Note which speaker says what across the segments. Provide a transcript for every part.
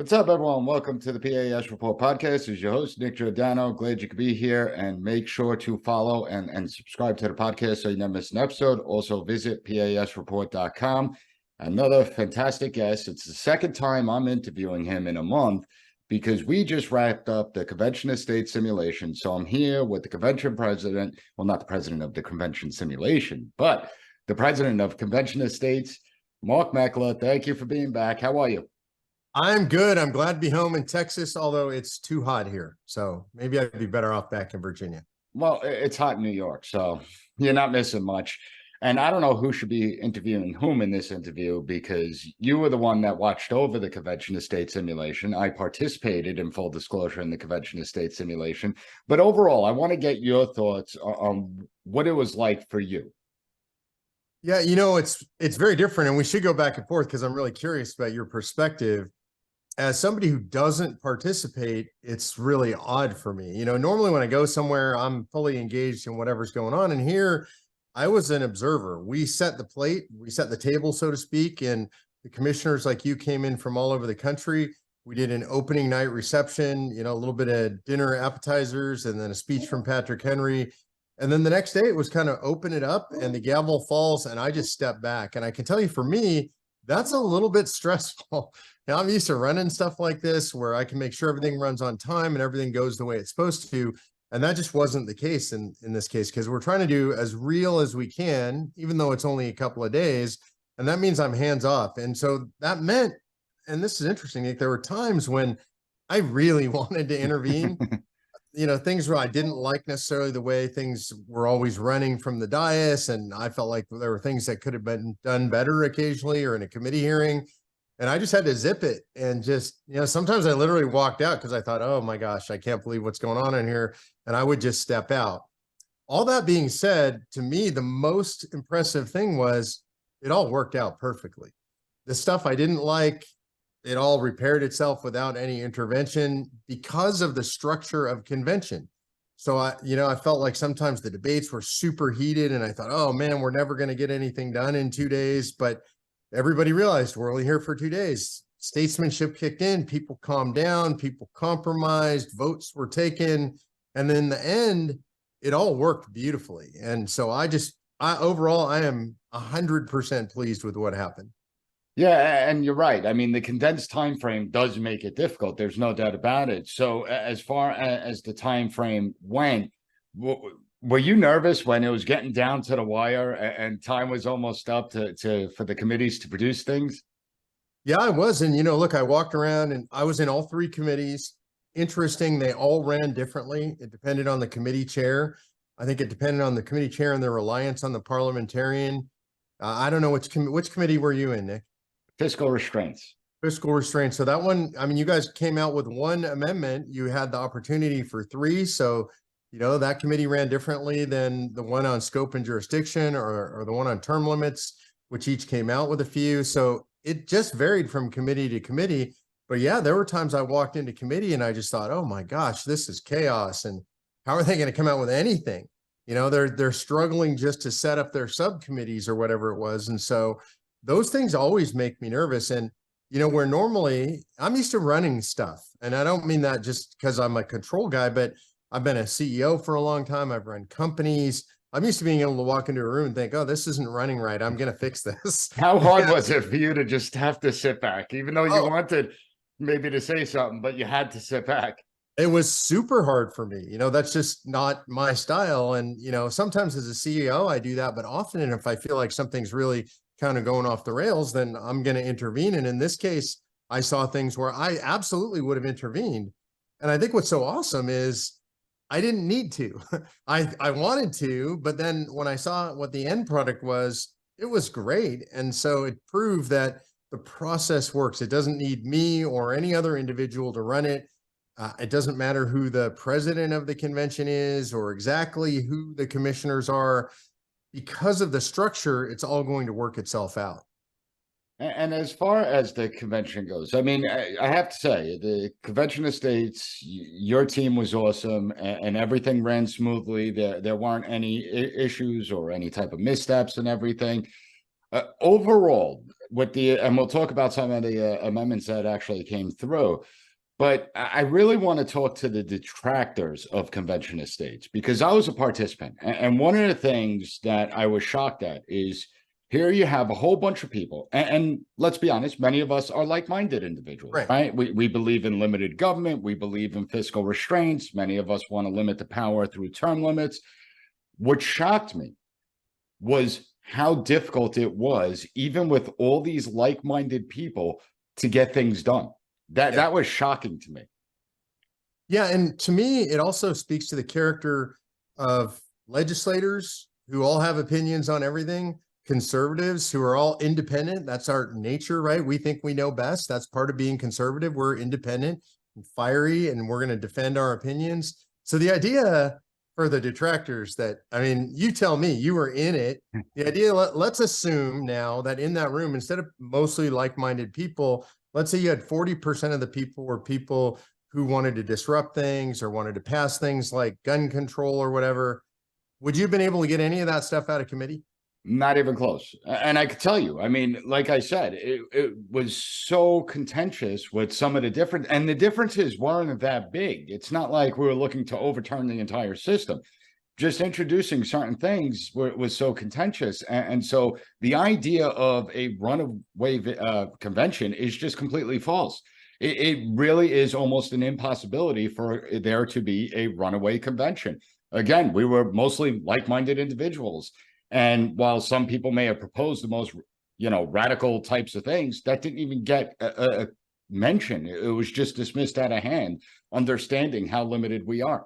Speaker 1: What's up, everyone? Welcome to the P.A.S. Report podcast. This is your host, Nick Giordano. Glad you could be here, and make sure to follow and subscribe to the podcast so you never miss an episode. Also, visit PASreport.com. Another fantastic guest. It's the second time I'm interviewing him in a month because we just wrapped up the Convention of States simulation. So I'm here with the convention president, well, not the president of the convention simulation, but the president of Convention of States, Mark Meckler. Thank you for being back. How are you?
Speaker 2: I'm good. I'm glad to be home in Texas, although it's too hot here. So maybe I'd be better off back in Virginia.
Speaker 1: Well, it's hot in New York, so you're not missing much. And I don't know who should be interviewing whom in this interview because you were the one that watched over the Convention of State simulation. I participated in full disclosure in the Convention of State simulation. But overall, I want to get your thoughts on what it was like for you.
Speaker 2: Yeah, it's very different, and we should go back and forth because I'm really curious about your perspective. As somebody who doesn't participate, it's really odd for me. Normally when I go somewhere, I'm fully engaged in whatever's going on. And here I was an observer. We set the plate, we set the table, so to speak. And the commissioners like you came in from all over the country. We did an opening night reception, a little bit of dinner appetizers, and then a speech from Patrick Henry. And then the next day it was kind of open it up and the gavel falls and I just step back. And I can tell you, for me, that's a little bit stressful. Now, I'm used to running stuff like this where I can make sure everything runs on time and everything goes the way it's supposed to. And that just wasn't the case in this case, because we're trying to do as real as we can, even though it's only a couple of days. And that means I'm hands off. And so that meant, and this is interesting, Nick, there were times when I really wanted to intervene. Things where I didn't like necessarily the way things were always running from the dais. And I felt like there were things that could have been done better occasionally or in a committee hearing. And I just had to zip it and just, sometimes I literally walked out because I thought, oh my gosh, I can't believe what's going on in here. And I would just step out. All that being said, to me, the most impressive thing was it all worked out perfectly. The stuff I didn't like, it all repaired itself without any intervention because of the structure of convention. So I felt like sometimes the debates were super heated and I thought, oh man, we're never going to get anything done in 2 days. But everybody realized we're only here for 2 days. Statesmanship kicked in, people calmed down, people compromised, votes were taken. And then in the end, it all worked beautifully. And so overall, I am 100% pleased with what happened.
Speaker 1: Yeah, and you're right. I mean, the condensed time frame does make it difficult. There's no doubt about it. So as far as the time frame went, were you nervous when it was getting down to the wire and time was almost up for the committees to produce things?
Speaker 2: Yeah, I was. And, look, I walked around and I was in all three committees. Interesting. They all ran differently. It depended on the committee chair. I think it depended on the committee chair and their reliance on the parliamentarian. I don't know which committee were you in, Nick?
Speaker 1: Fiscal restraints.
Speaker 2: Fiscal restraints. So that one, I mean, you guys came out with one amendment. You had the opportunity for three. So, that committee ran differently than the one on scope and jurisdiction or the one on term limits, which each came out with a few. So it just varied from committee to committee. But yeah, there were times I walked into committee and I just thought, oh my gosh, this is chaos. And how are they going to come out with anything? They're struggling just to set up their subcommittees or whatever it was. And so those things always make me nervous. And, where normally I'm used to running stuff. And I don't mean that just because I'm a control guy, but I've been a CEO for a long time. I've run companies. I'm used to being able to walk into a room and think, oh, this isn't running right. I'm going to fix this.
Speaker 1: How hard was it for you to just have to sit back, even though you wanted maybe to say something, but you had to sit back?
Speaker 2: It was super hard for me. That's just not my style. And, sometimes as a CEO, I do that, but often if I feel like something's really kind of going off the rails, then I'm going to intervene. And in this case, I saw things where I absolutely would have intervened. And I think what's so awesome is I didn't need to. I wanted to, but then when I saw what the end product was, it was great. And so it proved that the process works. It doesn't need me or any other individual to run it. It doesn't matter who the president of the convention is or exactly who the commissioners are. Because of the structure, it's all going to work itself out.
Speaker 1: And as far as the convention goes, I mean, I have to say, the Convention of States, your team was awesome and everything ran smoothly. There weren't any issues or any type of missteps and everything. Overall, and we'll talk about some of the amendments that actually came through. But I really want to talk to the detractors of convention of states, because I was a participant. And one of the things that I was shocked at is here you have a whole bunch of people. And let's be honest, many of us are like-minded individuals, right? We believe in limited government. We believe in fiscal restraints. Many of us want to limit the power through term limits. What shocked me was how difficult it was, even with all these like-minded people, to get things done. That was shocking to me.
Speaker 2: Yeah, and to me, it also speaks to the character of legislators who all have opinions on everything, conservatives who are all independent. That's our nature, right? We think we know best. That's part of being conservative. We're independent and fiery, and we're going to defend our opinions. So the idea for the detractors that, I mean, you tell me, you were in it. The idea, let's assume now that in that room, instead of mostly like-minded people, let's say you had 40% of the people were people who wanted to disrupt things or wanted to pass things like gun control or whatever. Would you have been able to get any of that stuff out of committee?
Speaker 1: Not even close. And I could tell you, I mean, like I said, it was so contentious with some of the different, and the differences weren't that big. It's not like we were looking to overturn the entire system. Just introducing certain things was so contentious. And so the idea of a runaway convention is just completely false. It really is almost an impossibility for there to be a runaway convention. Again, we were mostly like-minded individuals. And while some people may have proposed the most, radical types of things, that didn't even get a mention. It was just dismissed out of hand, understanding how limited we are.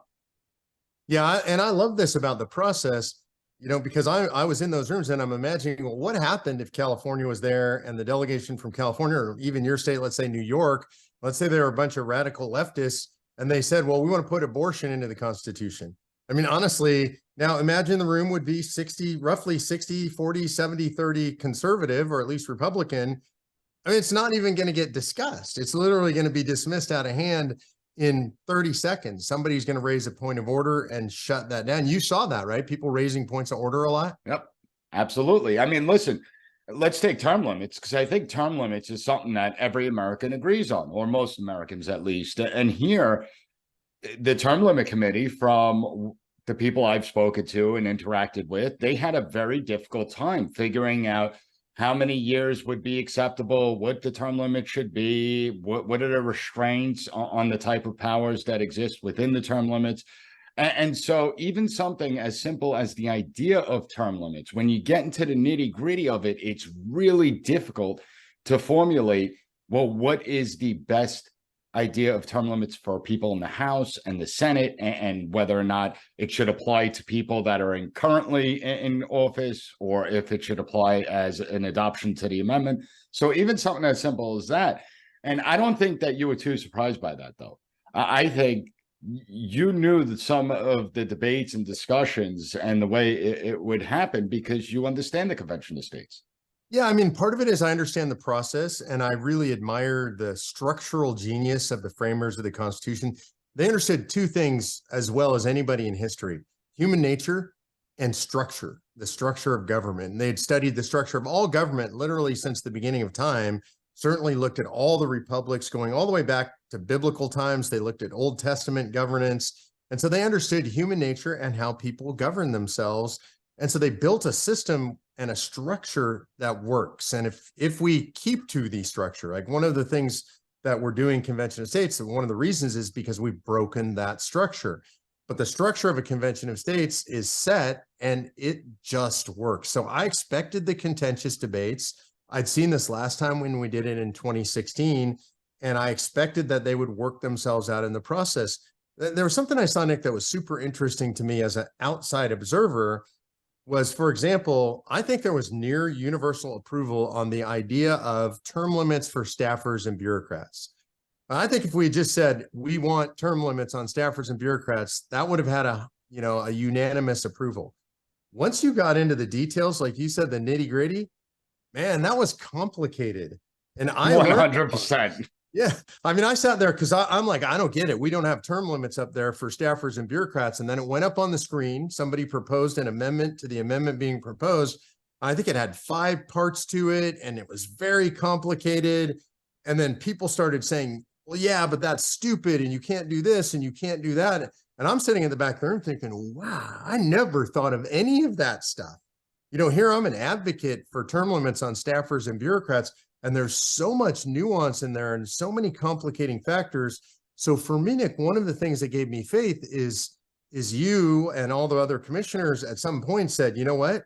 Speaker 2: Yeah, and I love this about the process, because I was in those rooms and I'm imagining, well, what happened if California was there and the delegation from California, or even your state, let's say New York, let's say there were a bunch of radical leftists and they said, well, we want to put abortion into the Constitution. I mean, honestly, now imagine the room would be roughly 60, 40, 70, 30 conservative, or at least Republican. I mean, it's not even going to get discussed. It's literally going to be dismissed out of hand in 30 seconds. Somebody's going to raise a point of order and shut that down. You saw that, right? People raising points of order a lot.
Speaker 1: Yep, absolutely. I mean, listen, let's take term limits, because I think term limits is something that every American agrees on, or most Americans at least. And here, the term limit committee, from the people I've spoken to and interacted with, they had a very difficult time figuring out how many years would be acceptable, what the term limit should be, what are the restraints on the type of powers that exist within the term limits. And so even something as simple as the idea of term limits, when you get into the nitty-gritty of it, it's really difficult to formulate, well, what is the best idea of term limits for people in the House and the Senate, and whether or not it should apply to people that are currently in office, or if it should apply as an adoption to the amendment. So even something as simple as that. And I don't think that you were too surprised by that, though. I think you knew that some of the debates and discussions and the way it would happen, because you understand the Convention of States.
Speaker 2: Yeah, I mean, part of it is I understand the process, and I really admire the structural genius of the framers of the Constitution. They understood two things as well as anybody in history: human nature and structure, the structure of government. And they had studied the structure of all government literally since the beginning of time, certainly looked at all the republics going all the way back to biblical times. They looked at Old Testament governance. And so they understood human nature and how people govern themselves. And so they built a system and a structure that works. And if we keep to the structure, like one of the things that we're doing Convention of States, one of the reasons is because we've broken that structure. But the structure of a Convention of States is set and it just works. So I expected the contentious debates. I'd seen this last time when we did it in 2016, and I expected that they would work themselves out in the process. There was something I saw, Nick, that was super interesting to me as an outside observer. Was, for example, I think there was near universal approval on the idea of term limits for staffers and bureaucrats. I think if we had just said we want term limits on staffers and bureaucrats, that would have had a unanimous approval. Once you got into the details, like you said, the nitty-gritty, man, that was complicated. And I
Speaker 1: 100%.
Speaker 2: Yeah. I mean, I sat there because I'm like, I don't get it. We don't have term limits up there for staffers and bureaucrats. And then it went up on the screen. Somebody proposed an amendment to the amendment being proposed. I think it had 5 parts to it, and it was very complicated. And then people started saying, well, yeah, but that's stupid, and you can't do this, and you can't do that. And I'm sitting in the back of the room thinking, wow, I never thought of any of that stuff. Here I'm an advocate for term limits on staffers and bureaucrats, and there's so much nuance in there and so many complicating factors. So for me, Nick, one of the things that gave me faith is you and all the other commissioners at some point said, you know what?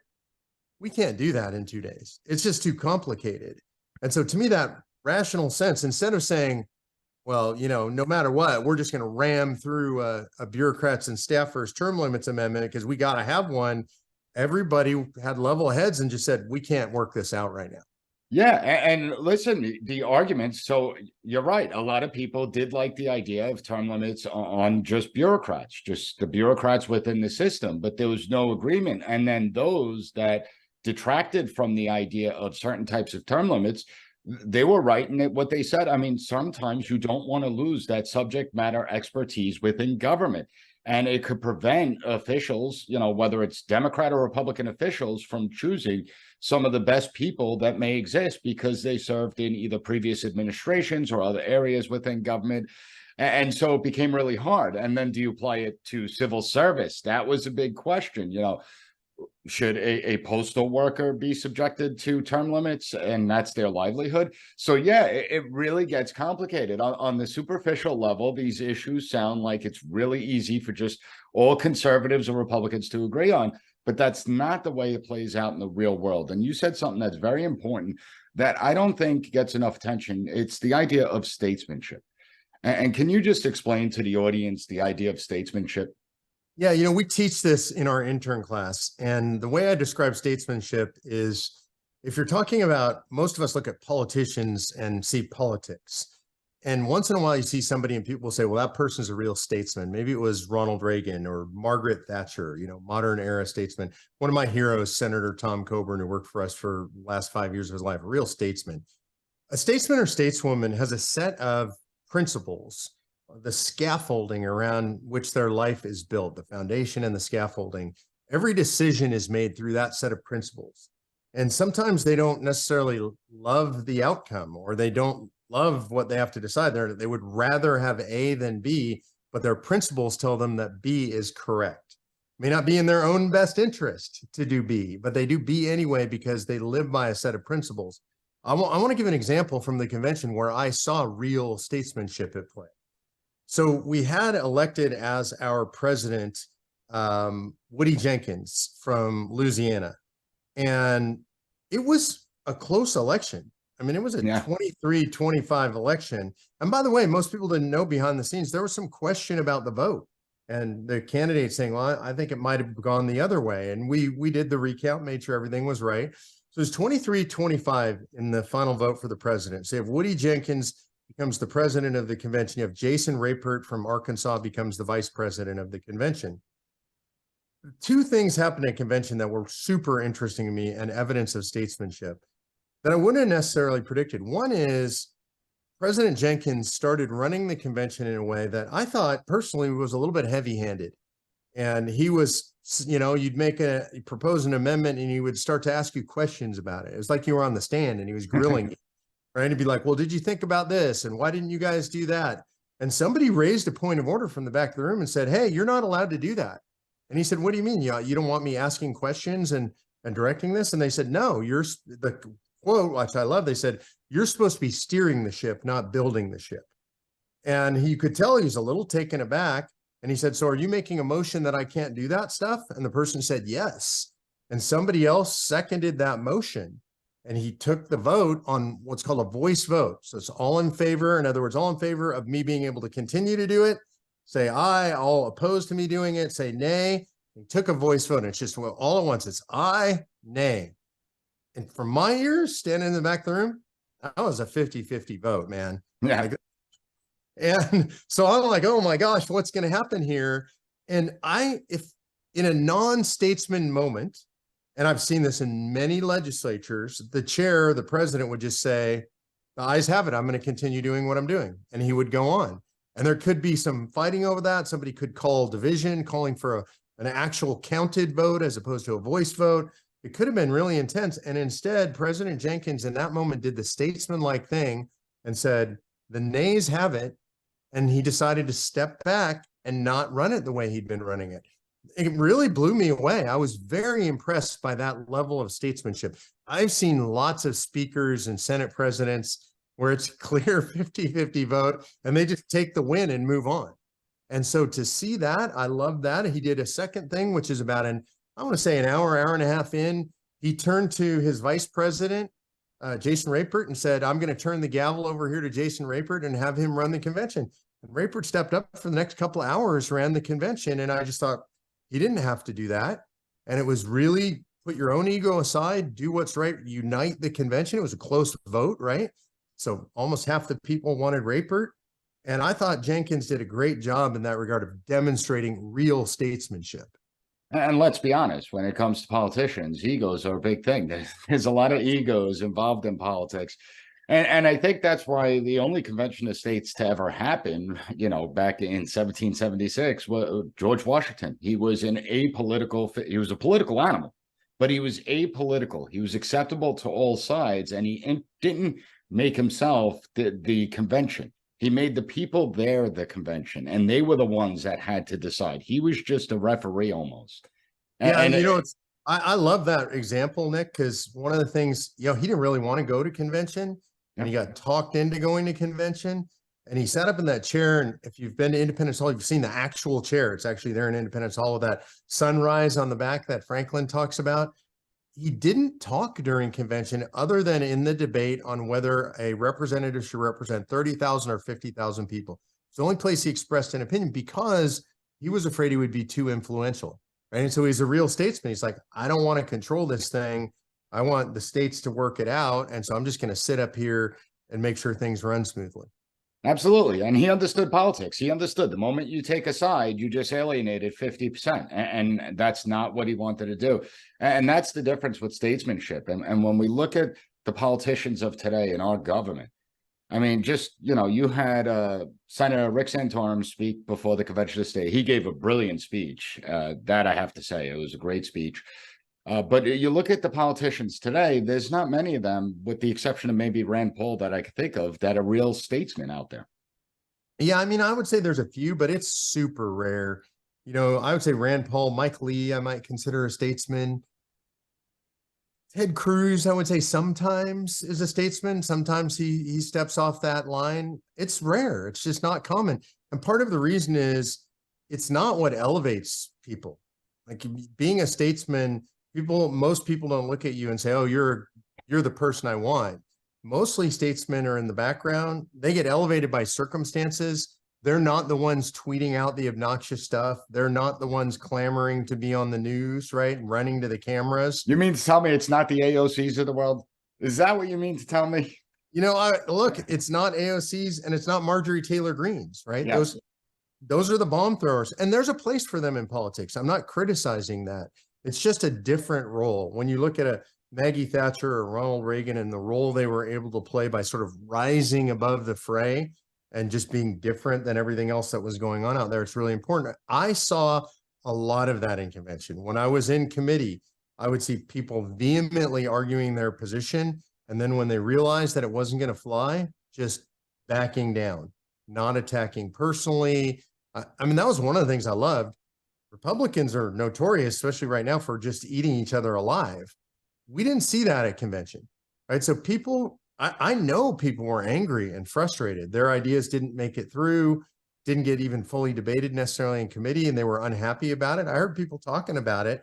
Speaker 2: We can't do that in 2 days. It's just too complicated. And so to me, that rational sense, instead of saying, well, no matter what, we're just going to ram through a bureaucrats and staffers term limits amendment because we got to have one. Everybody had level heads and just said, we can't work this out right now.
Speaker 1: Yeah, and listen, the arguments. So you're right. A lot of people did like the idea of term limits on just bureaucrats, just the bureaucrats within the system, but there was no agreement. And then those that detracted from the idea of certain types of term limits, they were right in what they said. I mean, sometimes you don't want to lose that subject matter expertise within government. And it could prevent officials, whether it's Democrat or Republican officials, from choosing some of the best people that may exist because they served in either previous administrations or other areas within government. And so it became really hard. And then do you apply it to civil service? That was a big question. Should a postal worker be subjected to term limits, and that's their livelihood? So yeah, it really gets complicated. On the superficial level, these issues sound like it's really easy for just all conservatives or Republicans to agree on, but that's not the way it plays out in the real world. And you said something that's very important that I don't think gets enough attention. It's the idea of statesmanship. And can you just explain to the audience the idea of statesmanship?
Speaker 2: Yeah, we teach this in our intern class. And the way I describe statesmanship is, if you're talking about, most of us look at politicians and see politics. And once in a while you see somebody and people say, well, that person's a real statesman. Maybe it was Ronald Reagan or Margaret Thatcher, modern era statesman. One of my heroes, Senator Tom Coburn, who worked for us for the last 5 years of his life, a real statesman. A statesman or stateswoman has a set of principles, the scaffolding around which their life is built, the foundation and the scaffolding. Every decision is made through that set of principles. And sometimes they don't necessarily love the outcome, or they don't love what they have to decide. They would rather have A than B, but their principles tell them that B is correct. It may not be in their own best interest to do B, but they do B anyway because they live by a set of principles. I want to give an example from the convention where I saw real statesmanship at play. So we had elected as our president, Woody Jenkins from Louisiana. And it was a close election. I mean, it was a 23-25 election. And by the way, most people didn't know behind the scenes, there was some question about the vote. And the candidate saying, well, I think it might have gone the other way. And we did the recount, made sure everything was right. So it's 23-25 in the final vote for the president. So you have Woody Jenkins becomes the president of the convention. You have Jason Rapert from Arkansas becomes the vice president of the convention. 2 things happened at convention that were super interesting to me and evidence of statesmanship that I wouldn't have necessarily predicted. One is President Jenkins started running the convention in a way that I thought personally was a little bit heavy-handed. And he was, you'd propose an amendment and he would start to ask you questions about it. It was like you were on the stand and he was grilling you. Right? He'd be like, well, did you think about this? And why didn't you guys do that? And somebody raised a point of order from the back of the room and said, hey, you're not allowed to do that. And he said, what do you mean? You don't want me asking questions and directing this? And they said, no, the quote, which I love, they said, you're supposed to be steering the ship, not building the ship. And he could tell he was a little taken aback. And he said, so are you making a motion that I can't do that stuff? And the person said, yes. And somebody else seconded that motion. And he took the vote on what's called a voice vote. So it's all in favor. In other words, all in favor of me being able to continue to do it. Say aye. All opposed to me doing it, say nay. He took a voice vote. And it's just all at once. It's aye, nay. And from my ears, standing in the back of the room, that was a 50-50 vote, man.
Speaker 1: Yeah.
Speaker 2: And so I'm like, oh my gosh, what's going to happen here? And if in a non-statesman moment, and I've seen this in many legislatures, the chair, the president would just say, the ayes have it, I'm going to continue doing what I'm doing. And he would go on. And there could be some fighting over that. Somebody could call division, calling for an actual counted vote as opposed to a voice vote. It could have been really intense. And instead, President Jenkins in that moment did the statesman-like thing and said, the nays have it. And he decided to step back and not run it the way he'd been running it. It really blew me away. I was very impressed by that level of statesmanship. I've seen lots of speakers and Senate presidents where it's clear 50-50 vote and they just take the win and move on. And so to see that, I love that. He did a second thing, which is about I want to say an hour and a half in, he turned to his vice president, Jason Rapert, and said, I'm going to turn the gavel over here to Jason Rapert and have him run the convention. And Rapert stepped up for the next couple of hours, ran the convention. And I just thought he didn't have to do that. And it was really put your own ego aside, do what's right, unite the convention. It was a close vote, right? So almost half the people wanted Rapert. And I thought Jenkins did a great job in that regard of demonstrating real statesmanship.
Speaker 1: And let's be honest, when it comes to politicians, egos are a big thing. There's a lot of egos involved in politics. And I think that's why the only convention of states to ever happen, back in 1776, was George Washington. He was he was a political animal, but he was apolitical. He was acceptable to all sides, and he didn't make himself the convention. He made the people there the convention, and they were the ones that had to decide. He was just a referee almost.
Speaker 2: I love that example, Nick, because one of the things, he didn't really want to go to convention, and he got talked into going to convention, and he sat up in that chair. And if you've been to Independence Hall, you've seen the actual chair. It's actually there in Independence Hall with that sunrise on the back that Franklin talks about. He didn't talk during convention other than in the debate on whether a representative should represent 30,000 or 50,000 people. It's the only place he expressed an opinion because he was afraid he would be too influential, right? And so he's a real statesman. He's like, I don't want to control this thing. I want the states to work it out. And so I'm just going to sit up here and make sure things run smoothly.
Speaker 1: Absolutely. And he understood politics. He understood the moment you take a side, you just alienated 50%. And that's not what he wanted to do. And that's the difference with statesmanship. And when we look at the politicians of today in our government, I mean, you had Senator Rick Santorum speak before the convention of state. He gave a brilliant speech. That I have to say, it was a great speech. But you look at the politicians today, there's not many of them, with the exception of maybe Rand Paul that I could think of, that are real statesmen out there.
Speaker 2: Yeah, I mean, I would say there's a few, but it's super rare. I would say Rand Paul, Mike Lee, I might consider a statesman. Ted Cruz, I would say sometimes is a statesman. Sometimes he steps off that line. It's rare. It's just not common. And part of the reason is it's not what elevates people. Like being a statesman, most people don't look at you and say, oh, you're the person I want. Mostly statesmen are in the background. They get elevated by circumstances. They're not the ones tweeting out the obnoxious stuff. They're not the ones clamoring to be on the news, right? Running to the cameras.
Speaker 1: You mean to tell me it's not the AOCs of the world? Is that what you mean to tell me?
Speaker 2: Look, it's not AOCs and it's not Marjorie Taylor Greenes, right?
Speaker 1: Yeah.
Speaker 2: Those are the bomb throwers, and there's a place for them in politics. I'm not criticizing that. It's just a different role. When you look at a Maggie Thatcher or Ronald Reagan and the role they were able to play by sort of rising above the fray and just being different than everything else that was going on out there, it's really important. I saw a lot of that in convention. When I was in committee, I would see people vehemently arguing their position. And then when they realized that it wasn't going to fly, just backing down, not attacking personally. I mean, that was one of the things I loved. Republicans are notorious, especially right now, for just eating each other alive. We didn't see that at convention, right? So I know people were angry and frustrated. Their ideas didn't make it through, didn't get even fully debated necessarily in committee, and they were unhappy about it. I heard people talking about it,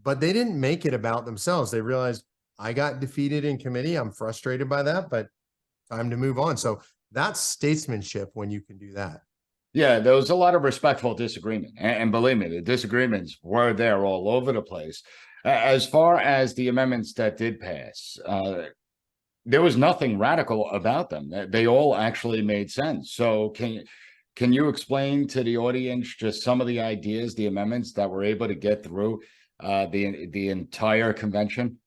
Speaker 2: but they didn't make it about themselves. They realized, I got defeated in committee. I'm frustrated by that, but time to move on. So that's statesmanship when you can do that.
Speaker 1: Yeah, there was a lot of respectful disagreement. And believe me, the disagreements were there all over the place. As far as the amendments that did pass, there was nothing radical about them. They all actually made sense. So can you explain to the audience just some of the ideas, the amendments that were able to get through the entire convention?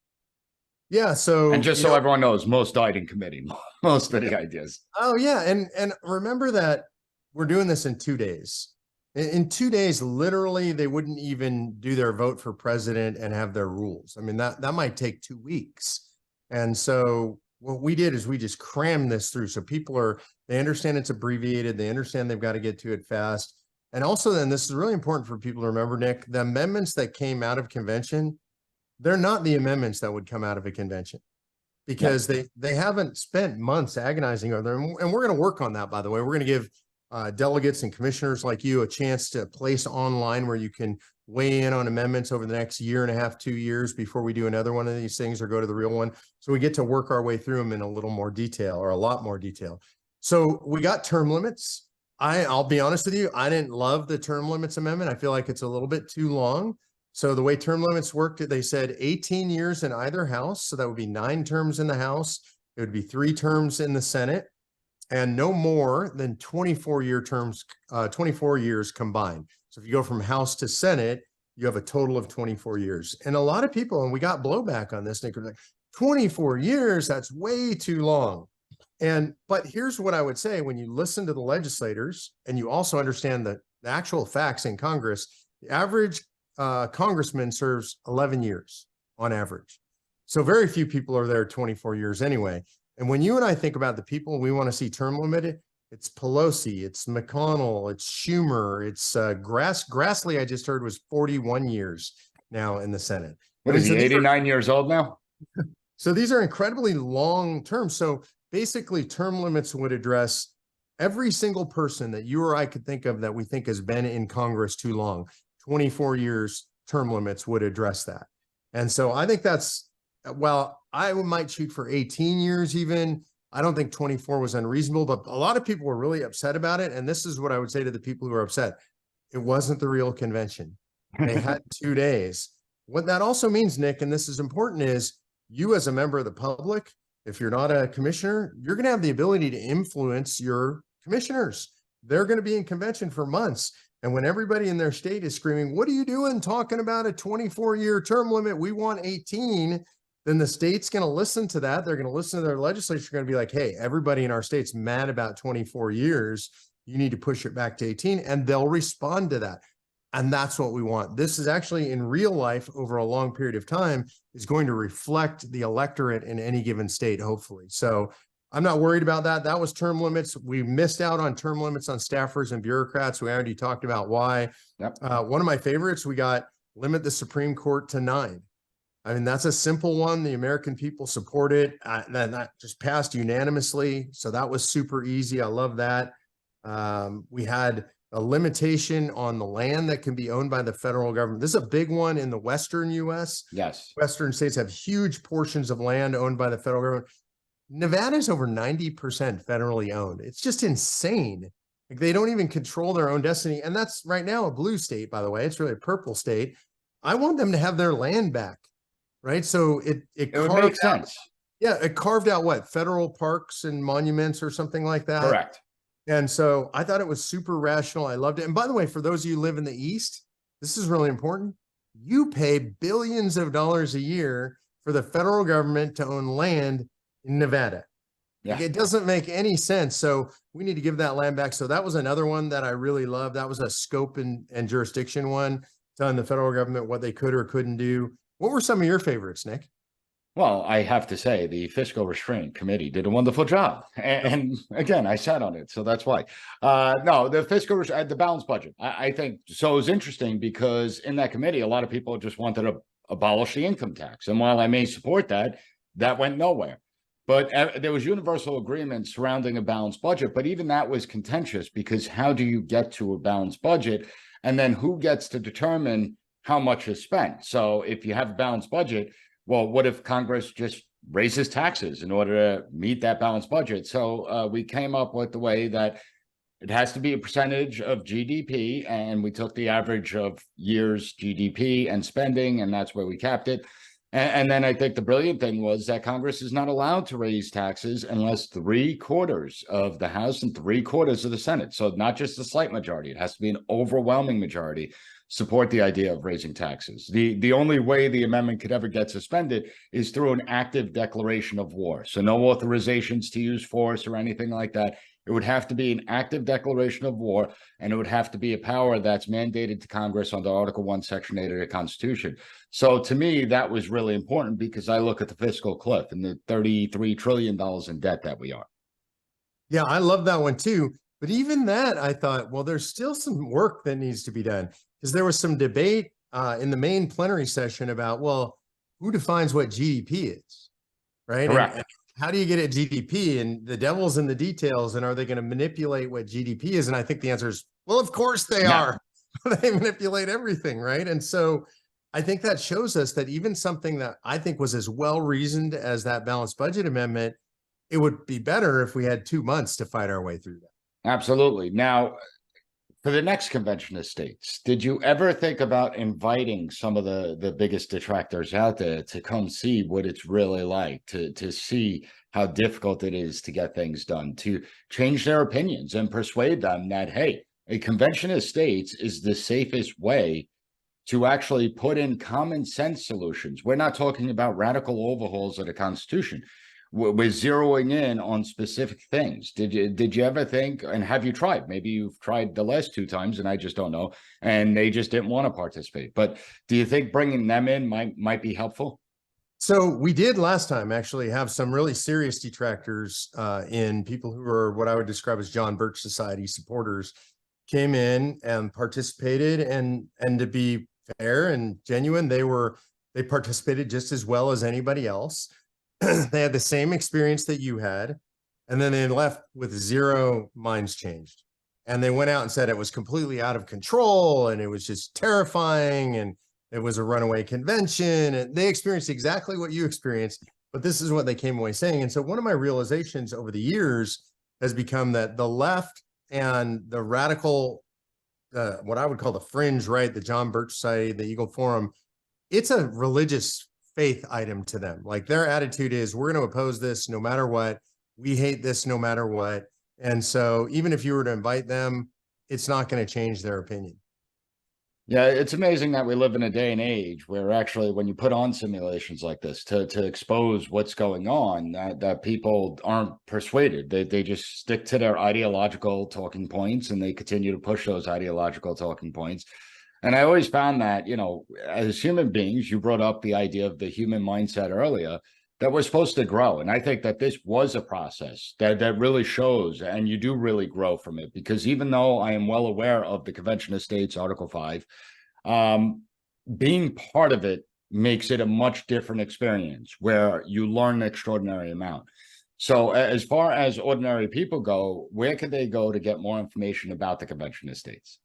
Speaker 2: Yeah. So,
Speaker 1: and just so everyone knows, most died in committee, most of the ideas.
Speaker 2: Oh yeah. And remember that we're doing this in 2 days. In 2 days, literally, they wouldn't even do their vote for president and have their rules. I mean, that might take 2 weeks. And so what we did is we just crammed this through. So they understand it's abbreviated. They understand they've got to get to it fast. And also then, this is really important for people to remember, Nick, the amendments that came out of convention, they're not the amendments that would come out of a convention, because they haven't spent months agonizing over them. And we're going to work on that, by the way. We're going to give delegates and commissioners like you a chance to place online where you can weigh in on amendments over the next year and a half, 2 years before we do another one of these things or go to the real one. So we get to work our way through them in a little more detail, or a lot more detail. So we got term limits. I'll be honest with you, I didn't love the term limits amendment. I feel like it's a little bit too long. So the way term limits worked, they said 18 years in either house. So that would be 9 terms in the House. It would be 3 terms in the Senate, and no more than 24-year terms, 24 years combined. So if you go from House to Senate, you have a total of 24 years. And a lot of people, and we got blowback on this, Nick, were like, 24 years, that's way too long. But here's what I would say: when you listen to the legislators and you also understand the actual facts in Congress, the average congressman serves 11 years on average. So very few people are there 24 years anyway. And when you and I think about the people we want to see term limited, it's Pelosi, it's McConnell, it's Schumer, it's Grassley, I just heard, was 41 years now in the Senate.
Speaker 1: What is he, 89 years old now?
Speaker 2: So these are incredibly long terms. So basically, term limits would address every single person that you or I could think of that we think has been in Congress too long. 24 years term limits would address that. And so I think that's, well, I might shoot for 18 years even. I don't think 24 was unreasonable, but a lot of people were really upset about it. And this is what I would say to the people who are upset. It wasn't the real convention. They had 2 days. What that also means, Nick, and this is important, is you as a member of the public, if you're not a commissioner, you're going to have the ability to influence your commissioners. They're going to be in convention for months. And when everybody in their state is screaming, what are you doing talking about a 24-year term limit? We want 18. Then the state's going to listen to that. They're going to listen to their legislature, going to be like, hey, everybody in our state's mad about 24 years. You need to push it back to 18. And they'll respond to that. And that's what we want. This is actually, in real life, over a long period of time, is going to reflect the electorate in any given state, hopefully. So I'm not worried about that. That was term limits. We missed out on term limits on staffers and bureaucrats. We already talked about why.
Speaker 1: Yep.
Speaker 2: One of my favorites, we got limit the Supreme Court to 9. I mean, that's a simple one. The American people support it. That just passed unanimously. So that was super easy. I love that. We had a limitation on the land that can be owned by the federal government. This is a big one in the Western U.S.
Speaker 1: Yes.
Speaker 2: Western states have huge portions of land owned by the federal government. Nevada is over 90% federally owned. It's just insane. Like, they don't even control their own destiny. And that's right now a blue state, by the way. It's really a purple state. I want them to have their land back, right? So it
Speaker 1: would make sense.
Speaker 2: Yeah, it carved out what? Federal parks and monuments or something like that.
Speaker 1: Correct.
Speaker 2: And so I thought it was super rational. I loved it. And by the way, for those of you who live in the East, this is really important. You pay billions of dollars a year for the federal government to own land in Nevada.
Speaker 1: Yeah.
Speaker 2: Like, it doesn't make any sense. So we need to give that land back. So that was another one that I really loved. That was a scope and jurisdiction one, telling the federal government what they could or couldn't do. What were some of your favorites, Nick?
Speaker 1: Well, I have to say the Fiscal Restraint Committee did a wonderful job. And again, I sat on it, so that's why. No, the the balanced budget, I think, so it was interesting because in that committee, a lot of people just wanted to abolish the income tax. And while I may support that, that went nowhere. But there was universal agreement surrounding a balanced budget. But even that was contentious, because how do you get to a balanced budget? And then who gets to determine how much is spent? So if you have a balanced budget, well, what if Congress just raises taxes in order to meet that balanced budget? So we came up with the way that it has to be a percentage of GDP, and we took the average of years GDP and spending, and that's where we capped it. And then I think the brilliant thing was that Congress is not allowed to raise taxes unless 3/4 of the House and 3/4 of the Senate. So not just a slight majority, it has to be an overwhelming majority support the idea of raising taxes. The only way the amendment could ever get suspended is through an active declaration of war. So no authorizations to use force or anything like that. It would have to be an active declaration of war, and it would have to be a power that's mandated to Congress under Article 1, Section 8 of the Constitution. So to me, that was really important because I look at the fiscal cliff and the $33 trillion in debt that we are.
Speaker 2: Yeah, I love that one too. But even that, I thought, well, there's still some work that needs to be done, because there was some debate in the main plenary session about, well, who defines what GDP is, right?
Speaker 1: Correct.
Speaker 2: And how do you get at GDP? And the devil's in the details. And are they going to manipulate what GDP is? And I think the answer is, well, of course they are. They manipulate everything, right? And so I think that shows us that even something that I think was as well reasoned as that balanced budget amendment, it would be better if we had 2 months to fight our way through that.
Speaker 1: Absolutely. Now, for the next convention of states, did you ever think about inviting some of the biggest detractors out there to come see what it's really like, to see how difficult it is to get things done, to change their opinions and persuade them that, hey, a convention of states is the safest way to actually put in common sense solutions? We're not talking about radical overhauls of the Constitution. We're zeroing in on specific things. Did you ever think, and have you tried? Maybe you've tried the last 2 times and I just don't know, and they just didn't want to participate. But do you think bringing them in might be helpful?
Speaker 2: So we did last time actually have some really serious detractors in people who are what I would describe as John Birch Society supporters came in and participated, and to be fair and genuine, they participated just as well as anybody else. They had the same experience that you had, and then they left with 0 minds changed. And they went out and said it was completely out of control and it was just terrifying and it was a runaway convention, and they experienced exactly what you experienced, but this is what they came away saying. And so one of my realizations over the years has become that the left and the radical, what I would call the fringe right, the John Birch Society, the Eagle Forum, it's a religious faith item to them. Like their attitude is, we're going to oppose this no matter what. We hate this no matter what. And so even if you were to invite them, it's not going to change their opinion.
Speaker 1: Yeah, it's amazing that we live in a day and age where actually when you put on simulations like this to expose what's going on, that people aren't persuaded. They just stick to their ideological talking points and they continue to push those ideological talking points. And I always found that, you know, as human beings, you brought up the idea of the human mindset earlier, that we're supposed to grow. And I think that this was a process that really shows, and you do really grow from it, because even though I am well aware of the Convention of States, Article 5, being part of it makes it a much different experience where you learn an extraordinary amount. So as far as ordinary people go, where could they go to get more information about the Convention of States?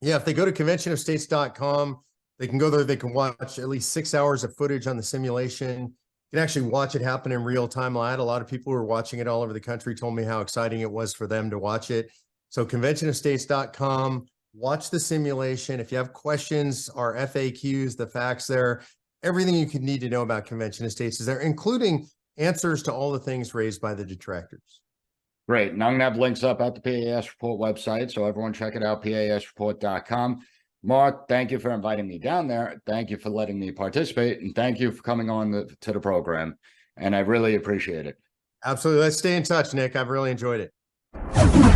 Speaker 2: Yeah, if they go to conventionofstates.com, they can go there. They can watch at least 6 hours of footage on the simulation. You can actually watch it happen in real time. I had a lot of people who were watching it all over the country told me how exciting it was for them to watch it. So conventionofstates.com, watch the simulation. If you have questions, our FAQs, the facts there, everything you could need to know about Convention of States is there, including answers to all the things raised by the detractors.
Speaker 1: Great. And I'm going to have links up at the PAS Report website, so everyone check it out, PASreport.com. Mark, thank you for inviting me down there. Thank you for letting me participate, and thank you for coming on to the program. And I really appreciate it.
Speaker 2: Absolutely. Let's stay in touch, Nick. I've really enjoyed it.